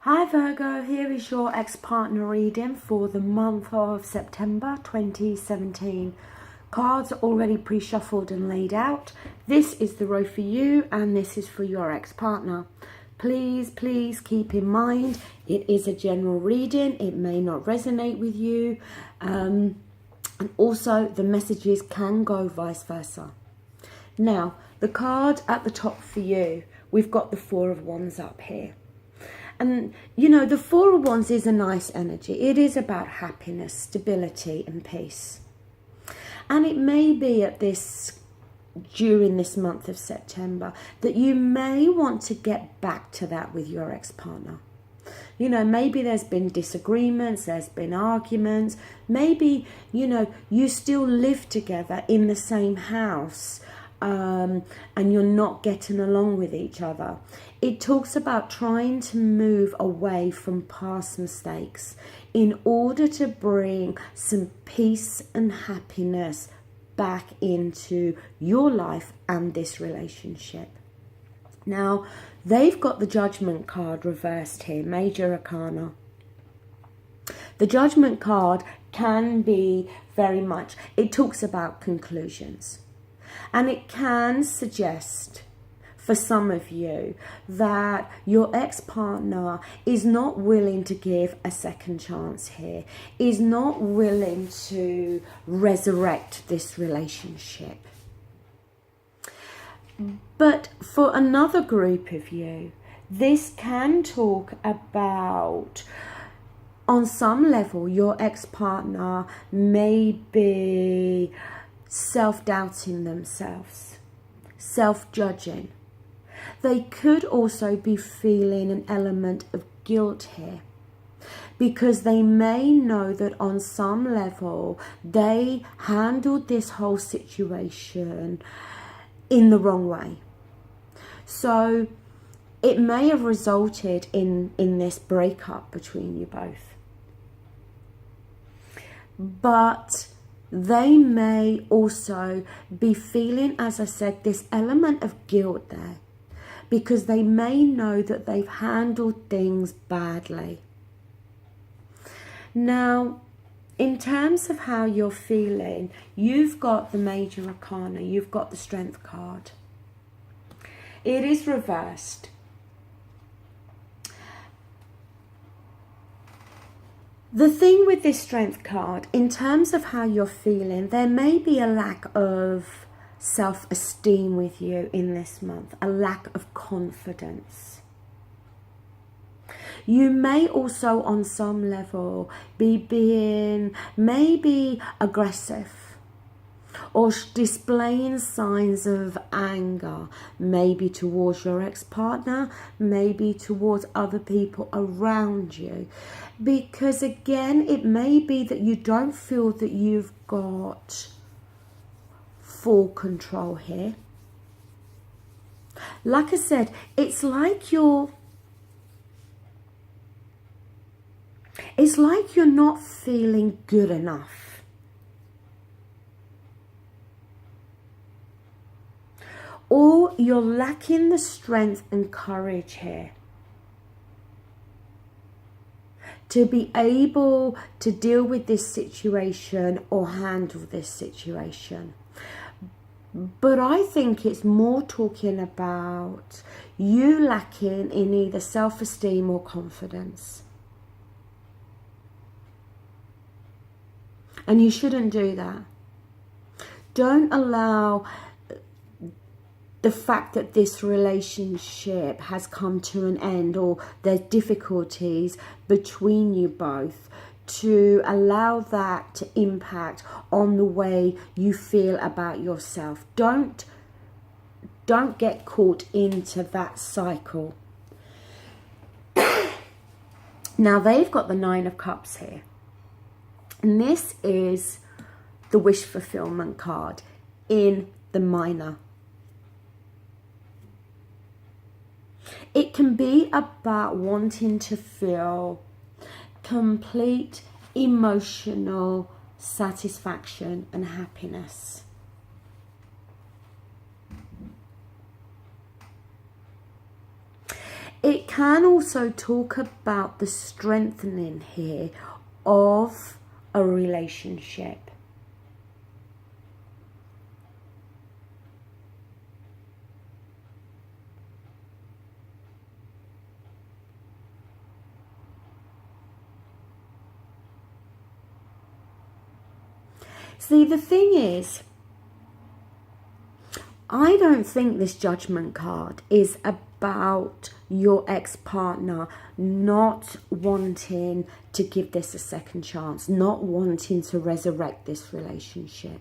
Hi Virgo, here is your ex-partner reading for the month of September 2017. Cards are already pre-shuffled and laid out. This is the row for you and this is for your ex-partner. Please keep in mind it is a general reading. It may not resonate with you. And also the messages can go vice versa. Now, the card at the top for you, we've got the Four of Wands up here. And, you know, the Four of Wands is a nice energy. It is about happiness, stability and peace. And it may be during this month of September that you may want to get back to that with your ex-partner. You know, maybe there's been disagreements, there's been arguments. Maybe, you know, you still live together in the same house. And you're not getting along with each other. It talks about trying to move away from past mistakes in order to bring some peace and happiness back into your life and this relationship. Now, they've got the Judgment card reversed here, Major Arcana. The Judgment card can be very much, it talks about conclusions. And it can suggest for some of you that your ex-partner is not willing to give a second chance here, is not willing to resurrect this relationship. But for another group of you, this can talk about, on some level, your ex-partner may be self-doubting themselves, self-judging. They could also be feeling an element of guilt here because they may know that on some level they handled this whole situation in the wrong way. So it may have resulted in this breakup between you both. But they may also be feeling, as I said, this element of guilt there because they may know that they've handled things badly. Now, in terms of how you're feeling, you've got the Major Arcana, you've got the Strength card. It is reversed. The thing with this Strength card, in terms of how you're feeling, there may be a lack of self-esteem with you in this month, a lack of confidence. You may also, on some level, be being maybe aggressive or displaying signs of anger, maybe towards your ex-partner, maybe towards other people around you. Because again, it may be that you don't feel that you've got full control here. Like I said, it's like you're not feeling good enough. Or you're lacking the strength and courage here to be able to deal with this situation or handle this situation. But I think it's more talking about you lacking in either self-esteem or confidence. And you shouldn't do that. Don't allow the fact that this relationship has come to an end or there's difficulties between you both to allow that to impact on the way you feel about yourself. Don't get caught into that cycle. Now they've got the Nine of Cups here. And this is the wish fulfillment card in the minor. It can be about wanting to feel complete emotional satisfaction and happiness. It can also talk about the strengthening here of a relationship. See, the thing is, I don't think this Judgment card is about your ex-partner not wanting to give this a second chance, not wanting to resurrect this relationship.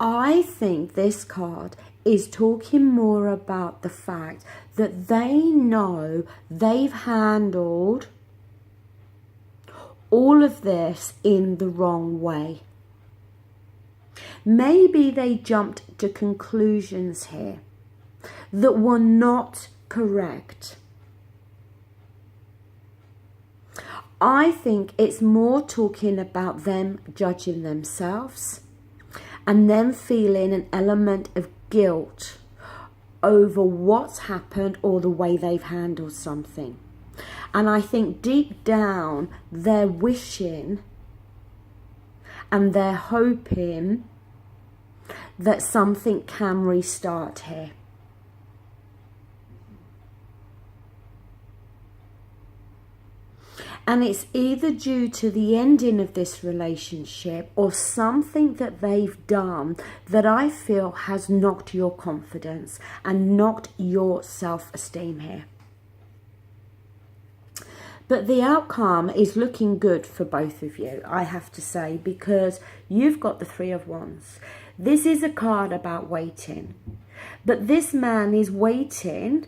I think this card is talking more about the fact that they know they've handled all of this in the wrong way. Maybe they jumped to conclusions here that were not correct. I think it's more talking about them judging themselves and them feeling an element of guilt over what's happened or the way they've handled something. And I think deep down they're wishing and they're hoping that something can restart here. And it's either due to the ending of this relationship or something that they've done that I feel has knocked your confidence and knocked your self-esteem here. But the outcome is looking good for both of you, I have to say, because you've got the Three of Wands. This is a card about waiting. But this man is waiting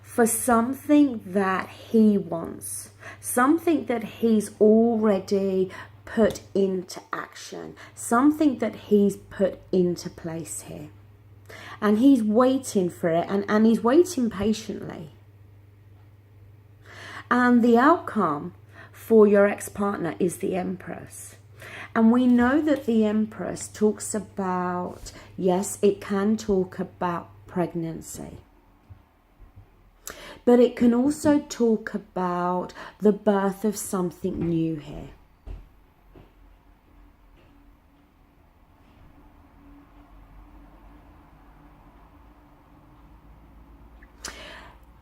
for something that he wants. Something that he's already put into action. Something that he's put into place here. And he's waiting for it, and he's waiting patiently. And the outcome for your ex-partner is the Empress. And we know that the Empress talks about, yes, it can talk about pregnancy. But it can also talk about the birth of something new here.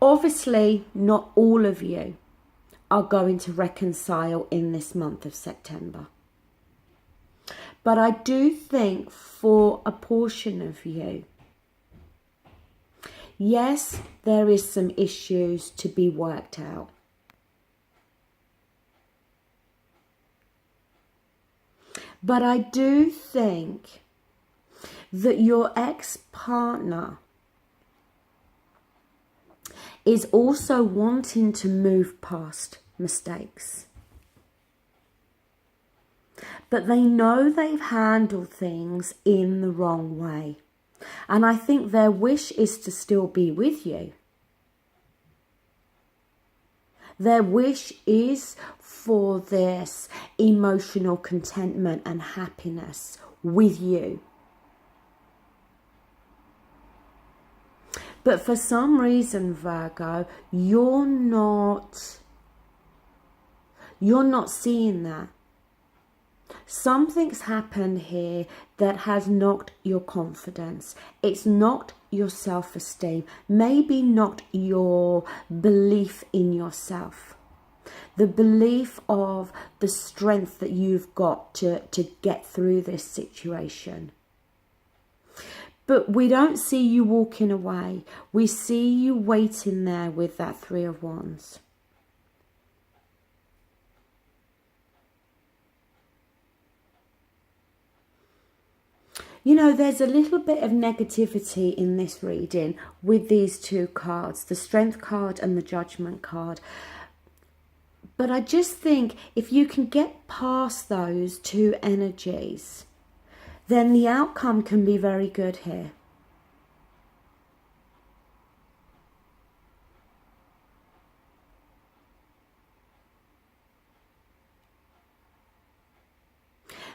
Obviously, not all of you are going to reconcile in this month of September. But I do think for a portion of you, yes, there is some issues to be worked out. But I do think that your ex-partner is also wanting to move past mistakes. But they know they've handled things in the wrong way. And I think their wish is to still be with you. Their wish is for this emotional contentment and happiness with you. But for some reason, Virgo, you're not seeing that. Something's happened here that has knocked your confidence. It's knocked your self-esteem. Maybe knocked your belief in yourself. The belief of the strength that you've got to get through this situation. But we don't see you walking away. We see you waiting there with that Three of Wands. You know, there's a little bit of negativity in this reading with these two cards, the Strength card and the Judgment card. But I just think if you can get past those two energies, then the outcome can be very good here.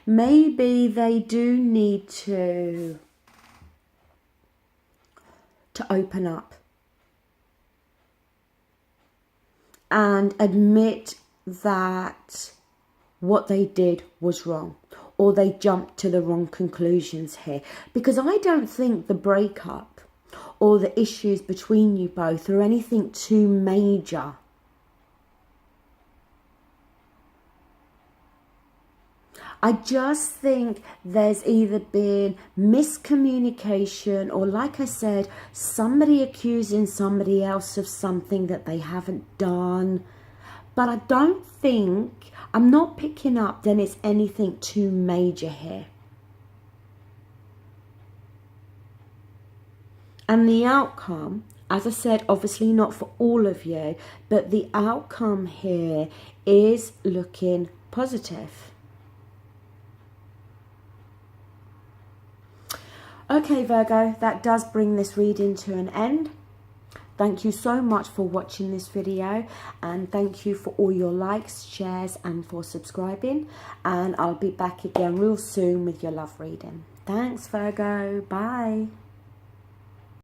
Maybe they do need to open up. and admit that what they did was wrong, or they jumped to the wrong conclusions here. Because I don't think the breakup or the issues between you both are anything too major. I just think there's either been miscommunication, or like I said, somebody accusing somebody else of something that they haven't done. But I don't think, I'm not picking up then it's anything too major here. And the outcome, as I said, obviously not for all of you, but the outcome here is looking positive. Okay, Virgo, that does bring this reading to an end. Thank you so much for watching this video, and thank you for all your likes, shares, and for subscribing. And I'll be back again real soon with your love reading. Thanks, Virgo. Bye.